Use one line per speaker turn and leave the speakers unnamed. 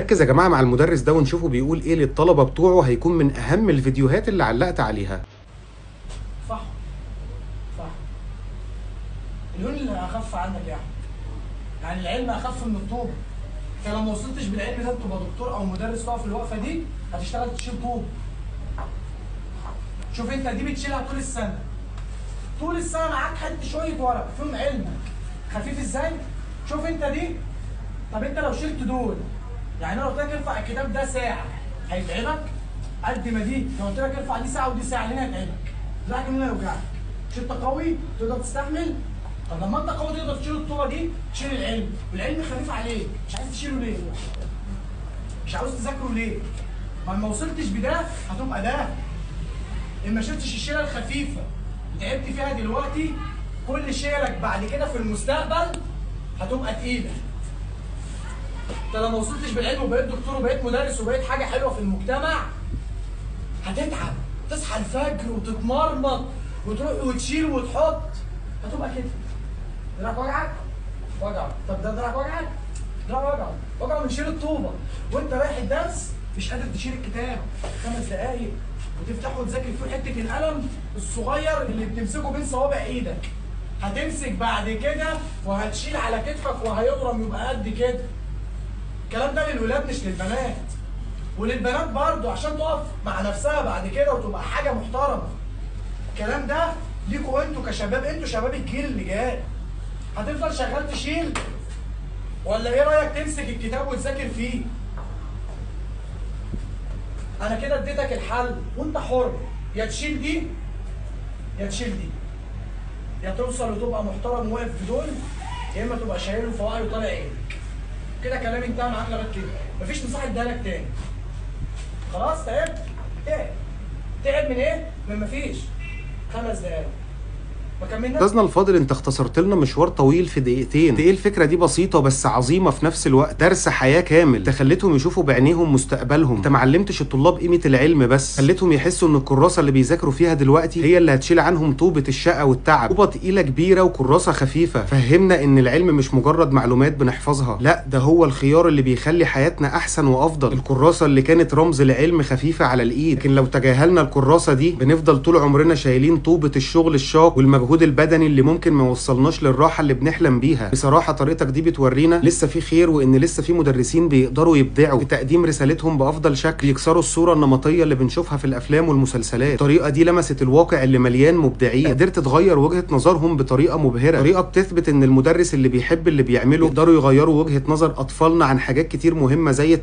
ركز يا جماعة مع المدرس ده ونشوفه بيقول ايه للطلبة بتوعه، هيكون من اهم الفيديوهات اللي علقت عليها.
صح صح. اللون اللي اخف عندك يا احمد، يعني العلم اخف من الطوب. انت لو ما وصلتش بالعلم ده تبقى دكتور او مدرس تقف في الوقفه دي هتشتغل تشيل طوب. شوف انت دي بتشيلها طول السنه، طول السنه معاك حته شويه ورق فيهم علمك خفيف ازاي. شوف انت دي، طب انت لو شلت دول، يعني انا قلت لك ارفع الكتاب ده ساعه هيتعبك قد ما دي لو قلت لك ارفع دي ساعه ودي ساعه، ليه هيتعبك؟ دراعك مين اللي هيوجعك؟ مش انت قوي تقدر تستحمل؟ طب لما انت قوي تقدر تشيل الطوبه دي، تشيل العلم، والعلم خفيف عليك، مش عايز تشيله ليه؟ مش عاوز تذاكره ليه؟ ما وصلتش بده هتبقى ده. ان ما شلتش الشيله الخفيفه تعبت فيها دلوقتي، كل شيلك بعد كده في المستقبل هتبقى تقيله. انت لو ما وصلتش بالعلم وبقيت دكتور وبقيت مدرس وبقيت حاجه حلوه في المجتمع هتتعب، تصحى الفجر وتتمرمط وتروح وتشيل وتحط، هتبقى كده. دراعك وجعك؟ وجعك. طب ده دراعك وجعك؟ دراعك وجعك، وجعه من شيل الطوبه، وانت رايح الدرس مش قادر تشيل الكتاب 5 دقايق وتفتحه وتذاكر فيه حته القلم الصغير اللي بتمسكه بين صوابع ايدك. هتمسك بعد كده وهتشيل على كتفك وهيورم يبقى قد كده. الكلام ده للولاد مش للبنات، وللبنات برضه عشان تقف مع نفسها بعد كده وتبقى حاجه محترمه. الكلام ده ليكوا انتوا كشباب، انتوا شباب الجيل اللي جاي. هتفضل شغال تشيل ولا ايه رايك تمسك الكتاب وتذاكر فيه؟ انا كده اديتك الحل وانت حر، يا تشيل دي يا تشيل دي، يا توصل وتبقى محترم واقف في دول، يا اما تبقى شايله فوقعي وطالع عينك. كده كلامي انتهى معاك لغايه كده، مفيش مساحه اديها لك تاني. خلاص تعبت؟ تعب من ايه؟ من مفيش 5 دقايق.
استاذنا الفاضل، انت اختصرت لنا مشوار طويل في دقيقتين. ايه الفكره دي بسيطه بس عظيمه في نفس الوقت، درس حياه كامل. انت خليتهم يشوفوا بعينيهم مستقبلهم، انت ما علمتش الطلاب قيمه العلم بس، خليتهم يحسوا ان الكراسه اللي بيذاكروا فيها دلوقتي هي اللي هتشيل عنهم طوبه الشقه والتعب. طوبه تقيله كبيره وكراسه خفيفه. فهمنا ان العلم مش مجرد معلومات بنحفظها، لا ده هو الخيار اللي بيخلي حياتنا احسن وافضل. الكراسه اللي كانت رمز لعلم خفيفه على الايد، لكن لو تجاهلنا الكراسه دي بنفضل طول عمرنا شايلين طوبه الشغل الشاق والمجهود البدني اللي ممكن ما يوصلناش للراحه اللي بنحلم بيها. بصراحه طريقتك دي بتورينا لسه في خير، وان لسه في مدرسين بيقدروا يبدعوا في تقديم رسالتهم بافضل شكل، يكسروا الصوره النمطيه اللي بنشوفها في الافلام والمسلسلات. الطريقه دي لمست الواقع اللي مليان مبدعين، قدرت تغير وجهه نظرهم بطريقه مبهره، طريقه بتثبت ان المدرس اللي بيحب اللي بيعمله يقدروا يغيروا وجهه نظر اطفالنا عن حاجات كتير مهمه زي التعليم.